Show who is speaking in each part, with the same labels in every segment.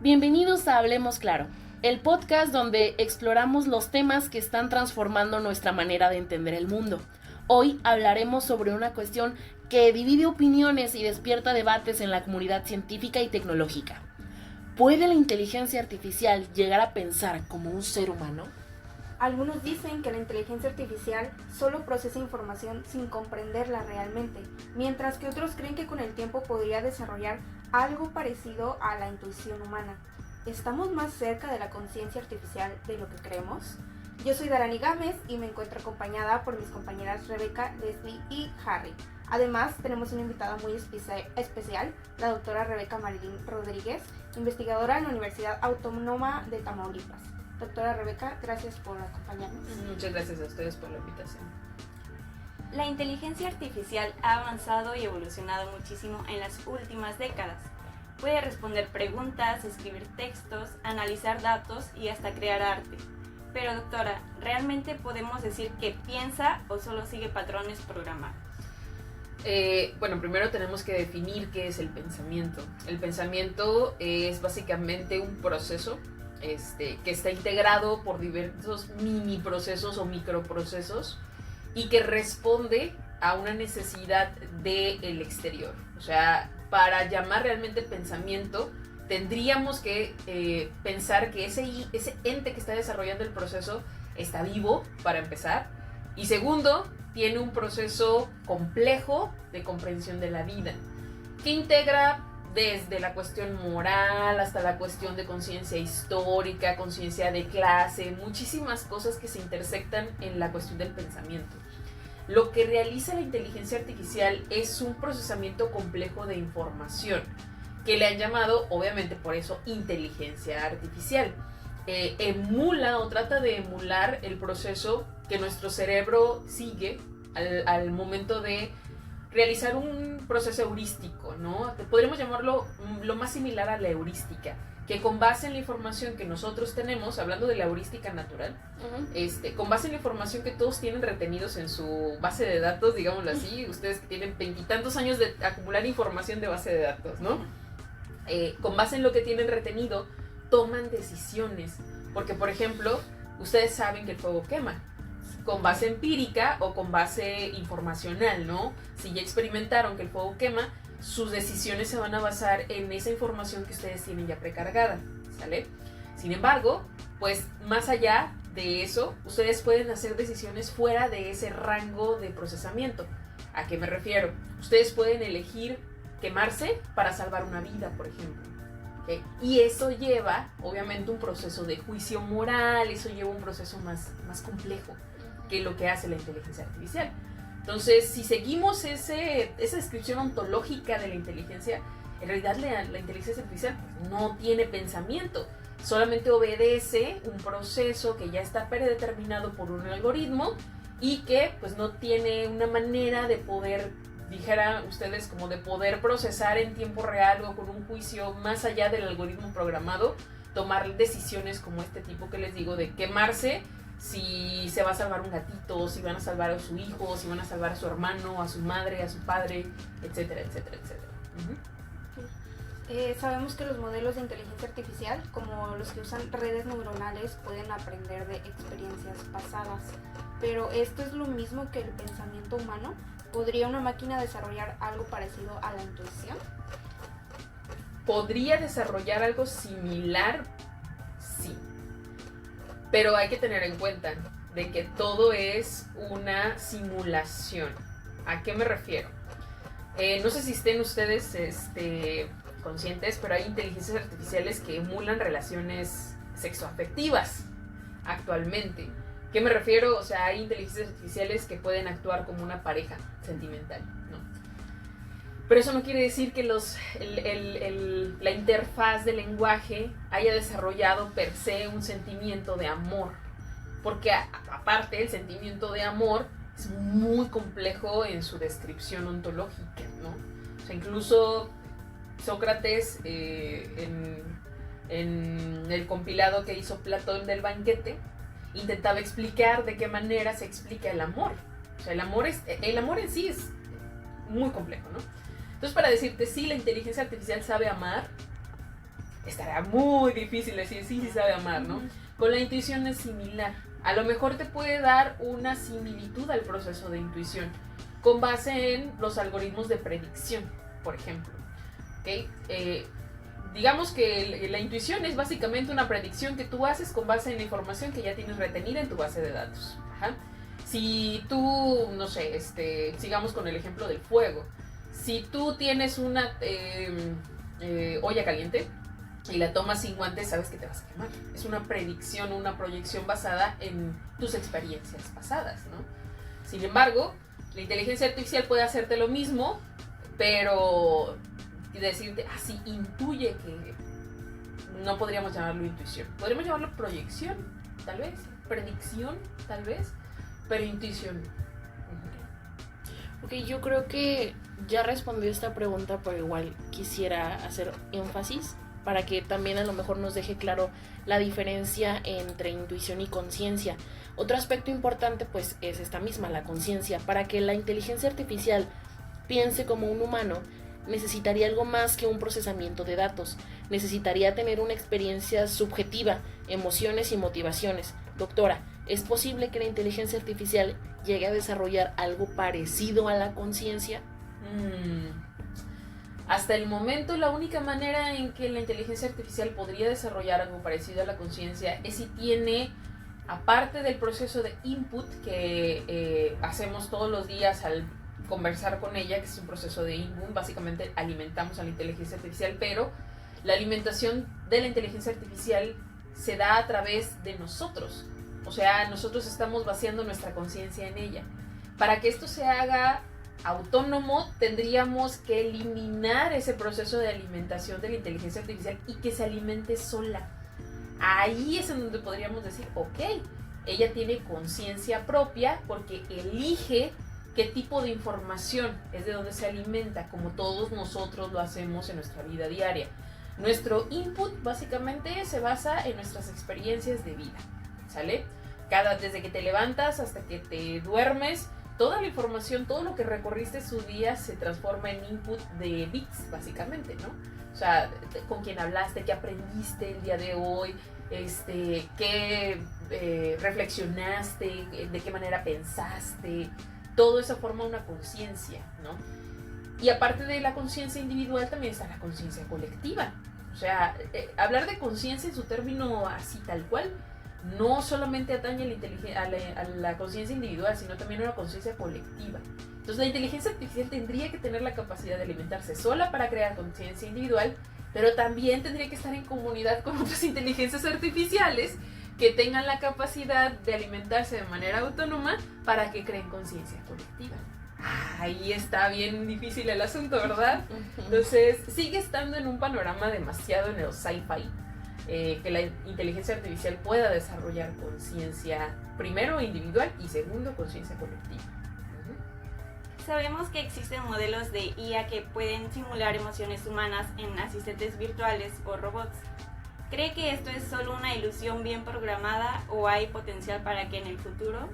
Speaker 1: Bienvenidos a Hablemos Claro, el podcast donde exploramos los temas que están transformando nuestra manera de entender el mundo. Hoy hablaremos sobre una cuestión que divide opiniones y despierta debates en la comunidad científica y tecnológica. ¿Puede la inteligencia artificial llegar a pensar como un ser humano?
Speaker 2: Algunos dicen que la inteligencia artificial solo procesa información sin comprenderla realmente, mientras que otros creen que con el tiempo podría desarrollar algo parecido a la intuición humana. ¿Estamos más cerca de la conciencia artificial de lo que creemos? Yo soy Darani Gámez y me encuentro acompañada por mis compañeras Rebeca, Leslie y Harry. Además, tenemos una invitada muy especial, la doctora Rebeca Marilyn Rodríguez, investigadora en la Universidad Autónoma de Tamaulipas. Doctora Rebeca, gracias por acompañarnos.
Speaker 3: Muchas gracias a ustedes por la invitación.
Speaker 4: La inteligencia artificial ha avanzado y evolucionado muchísimo en las últimas décadas. Puede responder preguntas, escribir textos, analizar datos y hasta crear arte. Pero doctora, ¿realmente podemos decir que piensa o solo sigue patrones programados?
Speaker 3: Bueno, primero tenemos que definir qué es el pensamiento. El pensamiento es básicamente un proceso que está integrado por diversos mini procesos o microprocesos y que responde a una necesidad del exterior. O sea, para llamar realmente pensamiento, tendríamos que pensar que ese ente que está desarrollando el proceso está vivo, para empezar, y segundo, tiene un proceso complejo de comprensión de la vida, que integra desde la cuestión moral hasta la cuestión de conciencia histórica, conciencia de clase, muchísimas cosas que se intersectan en la cuestión del pensamiento. Lo que realiza la inteligencia artificial es un procesamiento complejo de información, que le han llamado, obviamente por eso, inteligencia artificial. Emula o trata de emular el proceso que nuestro cerebro sigue al momento de realizar un proceso heurístico, ¿no? Podríamos llamarlo lo más similar a la heurística, que con base en la información que nosotros tenemos, hablando de la heurística natural, con base en la información que todos tienen retenidos en su base de datos, digámoslo así, ustedes que tienen veintitantos años de acumular información de base de datos, ¿no? Con base en lo que tienen retenido, toman decisiones, porque por ejemplo, ustedes saben que el fuego quema, con base empírica o con base informacional, ¿no? Si ya experimentaron que el fuego quema, sus decisiones se van a basar en esa información que ustedes tienen ya precargada, ¿sale? Sin embargo, pues más allá de eso, ustedes pueden hacer decisiones fuera de ese rango de procesamiento. ¿A qué me refiero? Ustedes pueden elegir quemarse para salvar una vida, por ejemplo. ¿Okay? Y eso lleva, obviamente, un proceso de juicio moral, eso lleva un proceso más complejo que lo que hace la inteligencia artificial. Entonces, si seguimos esa descripción ontológica de la inteligencia, en realidad la inteligencia artificial no tiene pensamiento, solamente obedece un proceso que ya está predeterminado por un algoritmo y que pues no tiene una manera de poder, dijeran ustedes, como de poder procesar en tiempo real o con un juicio más allá del algoritmo programado, tomar decisiones como este tipo que les digo de quemarse, si se va a salvar un gatito, si van a salvar a su hijo, si van a salvar a su hermano, a su madre, a su padre, etcétera, etcétera, etcétera.
Speaker 2: Sabemos que los modelos de inteligencia artificial, como los que usan redes neuronales, pueden aprender de experiencias pasadas. Pero ¿esto es lo mismo que el pensamiento humano? ¿Podría una máquina desarrollar algo parecido a la intuición?
Speaker 3: ¿Podría desarrollar algo similar? Sí. Pero hay que tener en cuenta de que todo es una simulación. ¿A qué me refiero? No sé si estén ustedes conscientes, pero hay inteligencias artificiales que emulan relaciones sexoafectivas actualmente. ¿Qué me refiero? O sea, hay inteligencias artificiales que pueden actuar como una pareja sentimental, ¿no? Pero eso no quiere decir que la interfaz del lenguaje haya desarrollado per se un sentimiento de amor. Porque aparte el sentimiento de amor es muy complejo en su descripción ontológica, ¿no? O sea, incluso Sócrates, en el compilado que hizo Platón del Banquete, intentaba explicar de qué manera se explica el amor. O sea, el amor en sí es muy complejo, ¿no? Entonces, para decirte, sí, la inteligencia artificial sabe amar, estará muy difícil decir sí sabe amar, ¿no? Con la intuición es similar. A lo mejor te puede dar una similitud al proceso de intuición con base en los algoritmos de predicción, por ejemplo. ¿Okay? Digamos que la intuición es básicamente una predicción que tú haces con base en la información que ya tienes retenida en tu base de datos. Ajá. Si tú, no sé, sigamos con el ejemplo del fuego. Si tú tienes una olla caliente y la tomas sin guantes, sabes que te vas a quemar. Es una predicción, una proyección basada en tus experiencias pasadas, ¿no? Sin embargo, la inteligencia artificial puede hacerte lo mismo, pero decirte, así intuye que no podríamos llamarlo intuición. Podríamos llamarlo proyección, tal vez, predicción, tal vez, pero intuición.
Speaker 1: Ok, yo creo que ya respondió esta pregunta, pero igual quisiera hacer énfasis para que también a lo mejor nos deje claro la diferencia entre intuición y conciencia. Otro aspecto importante pues es esta misma, la conciencia. Para que la inteligencia artificial piense como un humano, necesitaría algo más que un procesamiento de datos. Necesitaría tener una experiencia subjetiva, emociones y motivaciones. Doctora, ¿es posible que la inteligencia artificial llegue a desarrollar algo parecido a la conciencia?
Speaker 3: Hasta el momento, la única manera en que la inteligencia artificial podría desarrollar algo parecido a la conciencia es si tiene, aparte del proceso de input que hacemos todos los días al conversar con ella, que es un proceso de input, básicamente alimentamos a la inteligencia artificial, pero la alimentación de la inteligencia artificial se da a través de nosotros. O sea, nosotros estamos vaciando nuestra conciencia en ella. Para que esto se haga autónomo, tendríamos que eliminar ese proceso de alimentación de la inteligencia artificial y que se alimente sola. Ahí es en donde podríamos decir, ok, ella tiene conciencia propia porque elige qué tipo de información es de donde se alimenta, como todos nosotros lo hacemos en nuestra vida diaria. Nuestro input básicamente se basa en nuestras experiencias de vida, ¿sale? Desde que te levantas hasta que te duermes, toda la información, todo lo que recorriste su día se transforma en input de bits, básicamente, ¿no? O sea, con quién hablaste, qué aprendiste el día de hoy, qué reflexionaste, de qué manera pensaste. Todo eso forma una conciencia, ¿no? Y aparte de la conciencia individual también está la conciencia colectiva. O sea, hablar de conciencia en su término así tal cual no solamente atañe a la conciencia individual, sino también a una conciencia colectiva. Entonces la inteligencia artificial tendría que tener la capacidad de alimentarse sola para crear conciencia individual, pero también tendría que estar en comunidad con otras inteligencias artificiales que tengan la capacidad de alimentarse de manera autónoma para que creen conciencia colectiva. Ahí está bien difícil el asunto, ¿verdad? Entonces sigue estando en un panorama demasiado en el sci-fi, que la inteligencia artificial pueda desarrollar conciencia, primero individual y segundo conciencia colectiva.
Speaker 4: Sabemos que existen modelos de IA que pueden simular emociones humanas en asistentes virtuales o robots. ¿Cree que esto es solo una ilusión bien programada o hay potencial para que en el futuro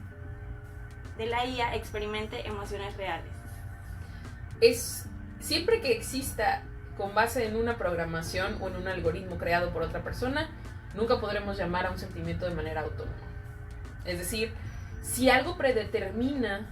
Speaker 4: de la IA experimente emociones reales?
Speaker 3: Siempre que exista con base en una programación o en un algoritmo creado por otra persona, nunca podremos llamar a un sentimiento de manera autónoma. Es decir, si algo predetermina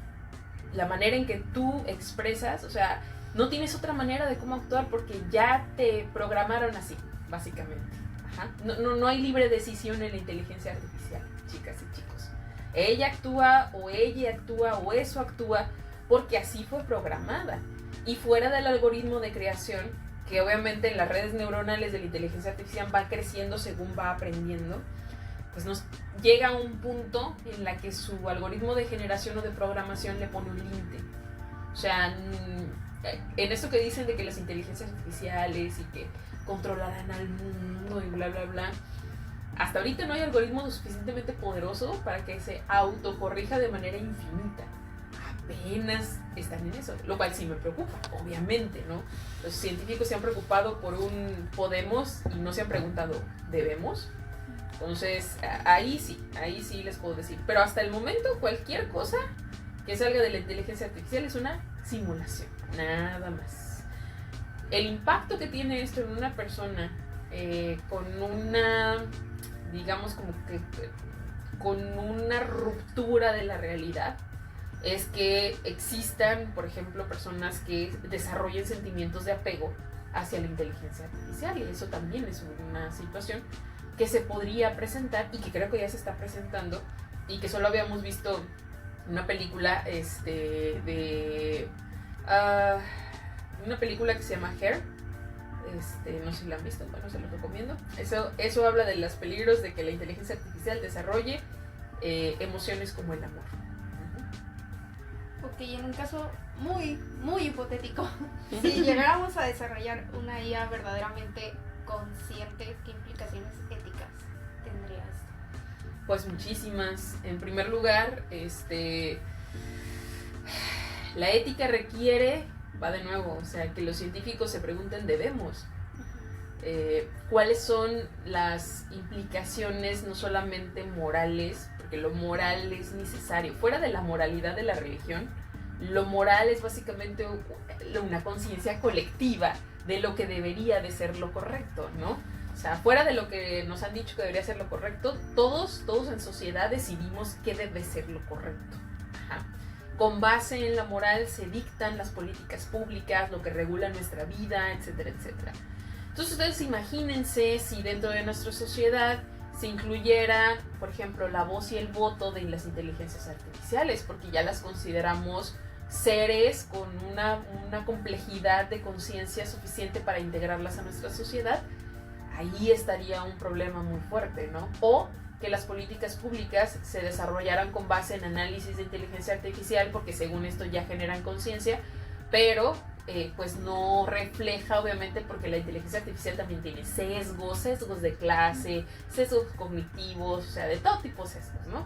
Speaker 3: la manera en que tú expresas, o sea, no tienes otra manera de cómo actuar porque ya te programaron así, básicamente. Ajá. No hay libre decisión en la inteligencia artificial, chicas y chicos. Ella actúa o eso actúa porque así fue programada. Y fuera del algoritmo de creación, que obviamente las redes neuronales de la inteligencia artificial van creciendo según va aprendiendo, pues nos llega a un punto en la que su algoritmo de generación o de programación le pone un límite. O sea, en esto que dicen de que las inteligencias artificiales y que controlarán al mundo y bla bla bla, hasta ahorita no hay algoritmo lo suficientemente poderoso para que se autocorrija de manera infinita. Apenas están en eso, lo cual sí me preocupa, obviamente, ¿no? Los científicos se han preocupado por un podemos y no se han preguntado ¿debemos? Entonces, ahí sí les puedo decir. Pero hasta el momento, cualquier cosa que salga de la inteligencia artificial es una simulación, nada más. El impacto que tiene esto en una persona con una, digamos, como que con una ruptura de la realidad, es que existan, por ejemplo, personas que desarrollen sentimientos de apego hacia la inteligencia artificial, y eso también es una situación que se podría presentar y que creo que ya se está presentando, y que solo habíamos visto una película una película que se llama Hair. No sé si la han visto, bueno, se los recomiendo. Eso habla de los peligros de que la inteligencia artificial desarrolle emociones como el amor.
Speaker 2: Ok, en un caso muy, muy hipotético, si llegáramos a desarrollar una IA verdaderamente consciente, ¿qué implicaciones éticas tendría esto?
Speaker 3: Pues muchísimas. En primer lugar, la ética requiere, va de nuevo, o sea, que los científicos se pregunten, debemos, cuáles son las implicaciones no solamente morales, porque lo moral es necesario, fuera de la moralidad de la religión, lo moral es básicamente una conciencia colectiva de lo que debería de ser lo correcto, ¿no? O sea, fuera de lo que nos han dicho que debería ser lo correcto, todos en sociedad decidimos qué debe ser lo correcto. Ajá. Con base en la moral se dictan las políticas públicas, lo que regula nuestra vida, etcétera, etcétera. Entonces ustedes imagínense si dentro de nuestra sociedad se incluyera, por ejemplo, la voz y el voto de las inteligencias artificiales, porque ya las consideramos seres con una complejidad de conciencia suficiente para integrarlas a nuestra sociedad. Ahí estaría un problema muy fuerte, ¿no? O que las políticas públicas se desarrollaran con base en análisis de inteligencia artificial, porque según esto ya generan conciencia, pero pues no refleja, obviamente, porque la inteligencia artificial también tiene sesgos de clase, sesgos cognitivos, o sea, de todo tipo de sesgos, ¿no?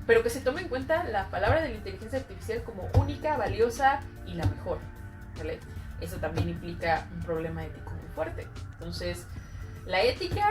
Speaker 3: Pero que se tome en cuenta la palabra de la inteligencia artificial como única, valiosa y la mejor, ¿vale? Eso también implica un problema ético muy fuerte. Entonces, la ética,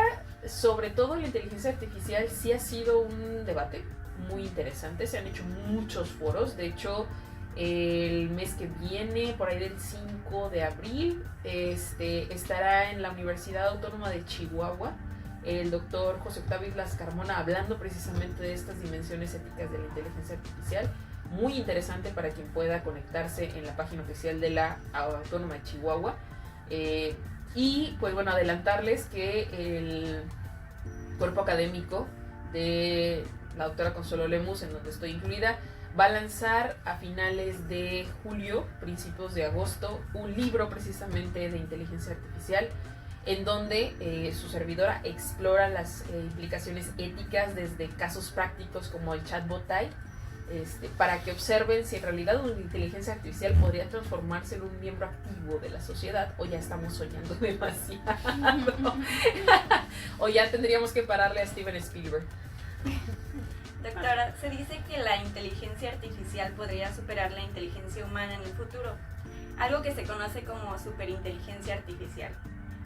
Speaker 3: sobre todo la inteligencia artificial, sí ha sido un debate muy interesante. Se han hecho muchos foros. De hecho, el mes que viene, por ahí del 5 de abril, estará en la Universidad Autónoma de Chihuahua el doctor José Octavio Blas Carmona hablando precisamente de estas dimensiones éticas de la inteligencia artificial. Muy interesante para quien pueda conectarse en la página oficial de la Autónoma de Chihuahua. Y pues bueno, adelantarles que el cuerpo académico de la doctora Consuelo Lemus, en donde estoy incluida, va a lanzar a finales de julio, principios de agosto, un libro precisamente de inteligencia artificial, en donde su servidora explora las implicaciones éticas desde casos prácticos como el chatbot AI, para que observen si en realidad una inteligencia artificial podría transformarse en un miembro activo de la sociedad, o ya estamos soñando demasiado, o ya tendríamos que pararle a Steven Spielberg.
Speaker 4: Doctora, se dice que la inteligencia artificial podría superar la inteligencia humana en el futuro, algo que se conoce como superinteligencia artificial.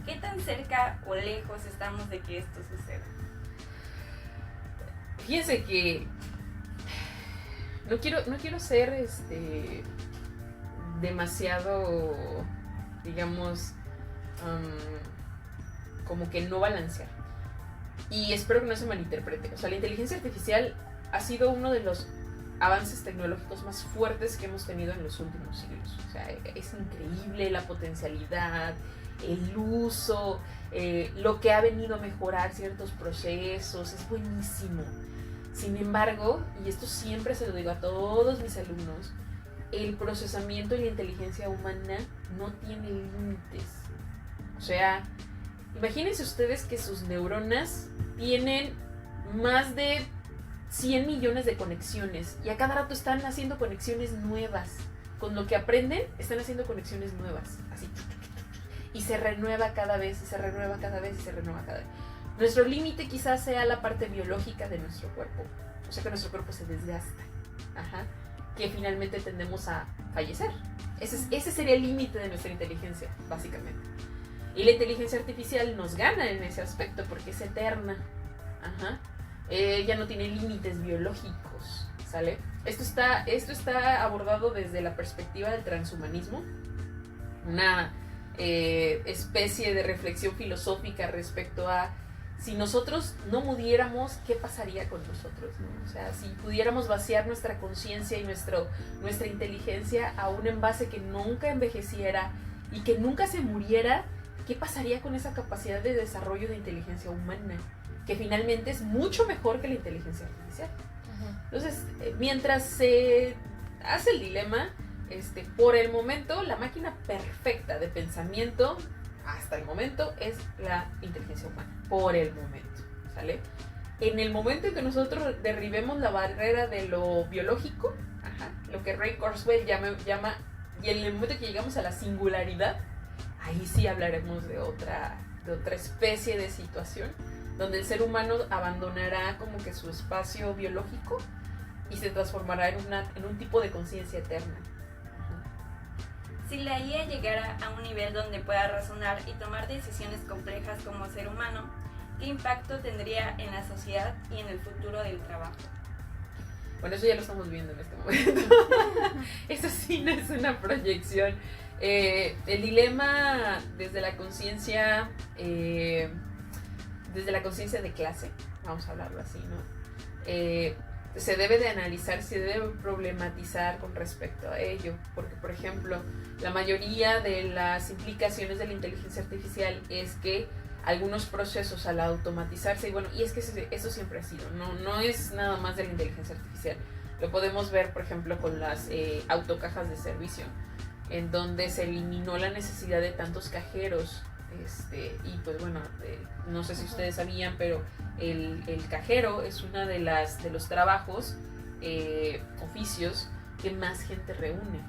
Speaker 4: ¿Qué tan cerca o lejos estamos de que esto suceda?
Speaker 3: Fíjense que no quiero ser demasiado, digamos, como que no balancear. Y espero que no se malinterprete. O sea, la inteligencia artificial ha sido uno de los avances tecnológicos más fuertes que hemos tenido en los últimos siglos. O sea, es increíble la potencialidad, el uso, lo que ha venido a mejorar ciertos procesos, es buenísimo. Sin embargo, y esto siempre se lo digo a todos mis alumnos, el procesamiento y la inteligencia humana no tiene límites. O sea, imagínense ustedes que sus neuronas tienen más de 100 millones de conexiones y a cada rato están haciendo conexiones nuevas. Con lo que aprenden, están haciendo conexiones nuevas, así. Y se renueva cada vez, y se renueva cada vez, y se renueva cada vez. Nuestro límite quizás sea la parte biológica de nuestro cuerpo. O sea, que nuestro cuerpo se desgasta. Ajá. Que finalmente tendemos a fallecer. Ese sería el límite de nuestra inteligencia, básicamente. Y la inteligencia artificial nos gana en ese aspecto porque es eterna. Ajá. Ya no tiene límites biológicos, ¿sale? Esto está abordado desde la perspectiva del transhumanismo. Una especie de reflexión filosófica respecto a si nosotros no muriéramos, ¿qué pasaría con nosotros, ¿no? O sea, si pudiéramos vaciar nuestra conciencia y nuestra inteligencia a un envase que nunca envejeciera y que nunca se muriera, ¿qué pasaría con esa capacidad de desarrollo de inteligencia humana? Que finalmente es mucho mejor que la inteligencia artificial. Entonces, mientras se hace el dilema, por el momento, la máquina perfecta de pensamiento, hasta el momento, es la inteligencia humana. Por el momento, ¿sale? En el momento en que nosotros derribemos la barrera de lo biológico, lo que Ray Kurzweil llama, y en el momento que llegamos a la singularidad, ahí sí hablaremos de otra especie de situación, donde el ser humano abandonará como que su espacio biológico y se transformará en un tipo de conciencia eterna.
Speaker 4: Si la IA llegara a un nivel donde pueda razonar y tomar decisiones complejas como ser humano, ¿qué impacto tendría en la sociedad y en el futuro del trabajo?
Speaker 3: Bueno, eso ya lo estamos viendo en este momento. Eso sí no es una proyección. El dilema desde la conciencia de clase, vamos a hablarlo así, ¿no? Se debe de analizar, se debe problematizar con respecto a ello, porque por ejemplo, la mayoría de las implicaciones de la inteligencia artificial es que algunos procesos al automatizarse, y es que eso siempre ha sido, no es nada más de la inteligencia artificial. Lo podemos ver, por ejemplo, con las autocajas de servicio, en donde se eliminó la necesidad de tantos cajeros. Y pues bueno, no sé si ustedes sabían, pero el cajero es uno de los trabajos, oficios que más gente reúne.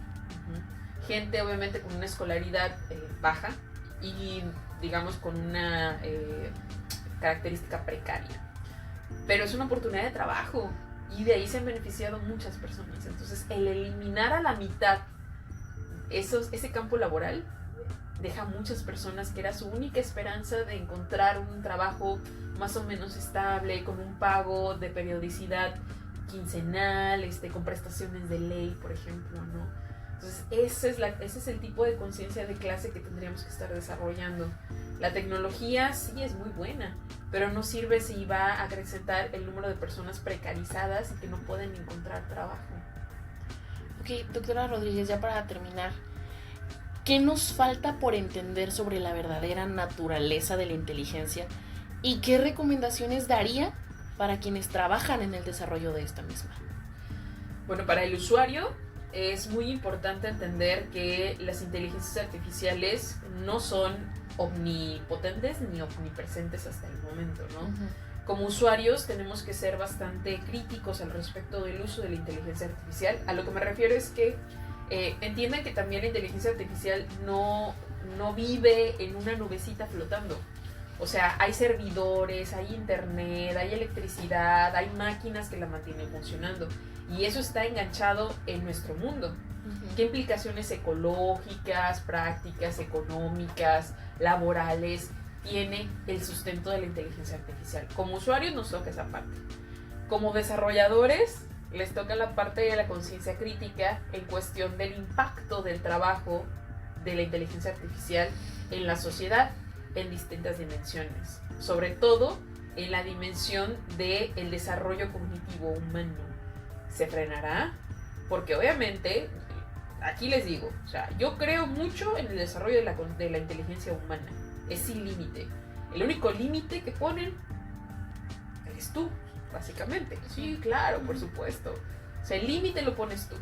Speaker 3: Gente obviamente con una escolaridad baja y digamos con una característica precaria, pero es una oportunidad de trabajo y de ahí se han beneficiado muchas personas. Entonces el eliminar a la mitad ese campo laboral deja a muchas personas que era su única esperanza de encontrar un trabajo más o menos estable, con un pago de periodicidad quincenal, con prestaciones de ley, por ejemplo, ¿no? Entonces ese es el tipo de conciencia de clase que tendríamos que estar desarrollando. La tecnología sí es muy buena, pero no sirve si va a acrecentar el número de personas precarizadas y que no pueden encontrar trabajo.
Speaker 1: Ok, doctora Rodríguez, ya para terminar, ¿qué nos falta por entender sobre la verdadera naturaleza de la inteligencia y qué recomendaciones daría para quienes trabajan en el desarrollo de esta misma?
Speaker 3: Bueno, para el usuario es muy importante entender que las inteligencias artificiales no son omnipotentes ni omnipresentes hasta el momento, ¿no? Como usuarios tenemos que ser bastante críticos al respecto del uso de la inteligencia artificial. A lo que me refiero es que entiendan que también la inteligencia artificial no vive en una nubecita flotando. O sea, hay servidores, hay internet, hay electricidad, hay máquinas que la mantienen funcionando. Y eso está enganchado en nuestro mundo. ¿Qué implicaciones ecológicas, prácticas, económicas, laborales tiene el sustento de la inteligencia artificial? Como usuarios nos toca esa parte. Como desarrolladores les toca la parte de la conciencia crítica en cuestión del impacto del trabajo de la inteligencia artificial en la sociedad en distintas dimensiones, sobre todo en la dimensión del desarrollo cognitivo humano. ¿Se frenará? Porque obviamente, aquí les digo, o sea, yo creo mucho en el desarrollo de la inteligencia humana, es sin límite. El único límite que ponen eres tú, básicamente. Sí, claro, por supuesto. O sea, el límite lo pones tú.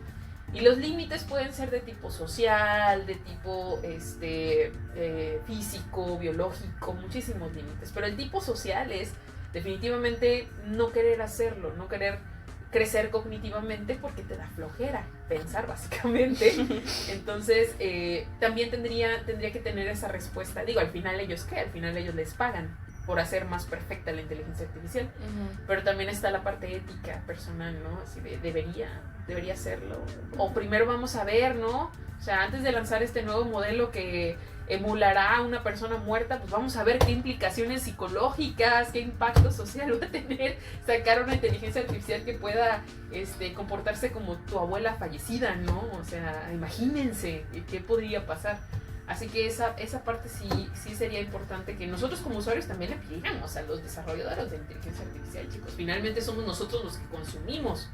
Speaker 3: Y los límites pueden ser de tipo social, de tipo físico, biológico, muchísimos límites. Pero el tipo social es definitivamente no querer hacerlo, no querer crecer cognitivamente porque te da flojera pensar, básicamente. Entonces, también tendría que tener esa respuesta. Digo, al final ellos, ¿qué? Al final ellos les pagan por hacer más perfecta la inteligencia artificial. Pero también está la parte ética personal, ¿no? Así de, debería hacerlo. O primero vamos a ver, ¿no? O sea, antes de lanzar este nuevo modelo que emulará a una persona muerta, pues vamos a ver qué implicaciones psicológicas, qué impacto social va a tener sacar una inteligencia artificial que pueda comportarse como tu abuela fallecida, ¿no? O sea, imagínense qué podría pasar. Así que esa parte sí sería importante que nosotros como usuarios también le pidiéramos a los desarrolladores de inteligencia artificial, chicos. Finalmente somos nosotros los que consumimos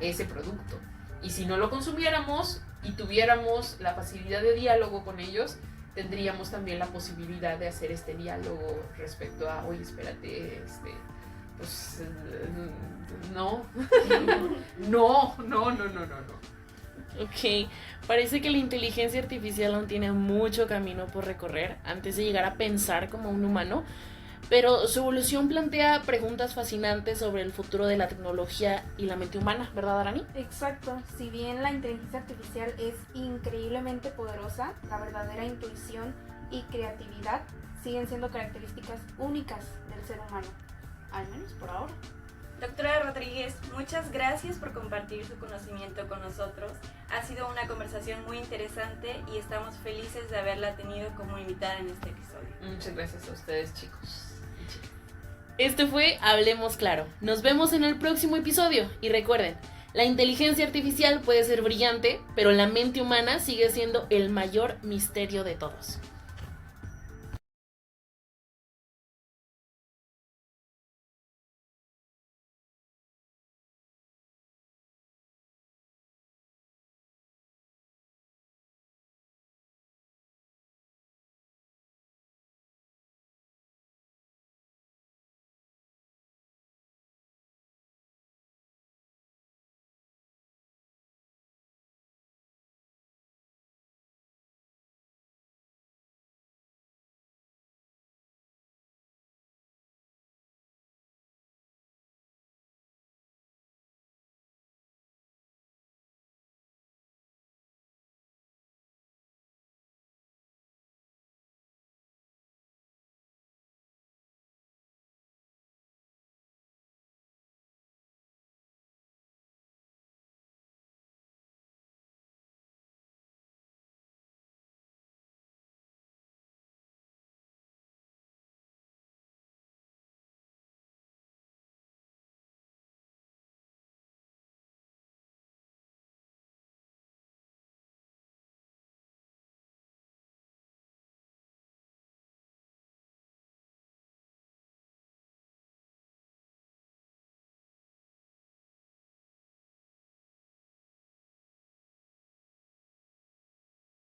Speaker 3: ese producto. Y si no lo consumiéramos y tuviéramos la facilidad de diálogo con ellos, tendríamos también la posibilidad de hacer este diálogo respecto a, oye, espérate, pues no. No.
Speaker 1: Ok, parece que la inteligencia artificial aún tiene mucho camino por recorrer antes de llegar a pensar como un humano, pero su evolución plantea preguntas fascinantes sobre el futuro de la tecnología y la mente humana, ¿verdad, Arani?
Speaker 2: Exacto, si bien la inteligencia artificial es increíblemente poderosa, la verdadera intuición y creatividad siguen siendo características únicas del ser humano, al menos por ahora.
Speaker 4: Doctora Rodríguez, muchas gracias por compartir su conocimiento con nosotros. Ha sido una conversación muy interesante y estamos felices de haberla tenido como invitada en este episodio.
Speaker 3: Muchas gracias a ustedes, chicos.
Speaker 1: Este fue Hablemos Claro. Nos vemos en el próximo episodio y recuerden, la inteligencia artificial puede ser brillante, pero la mente humana sigue siendo el mayor misterio de todos.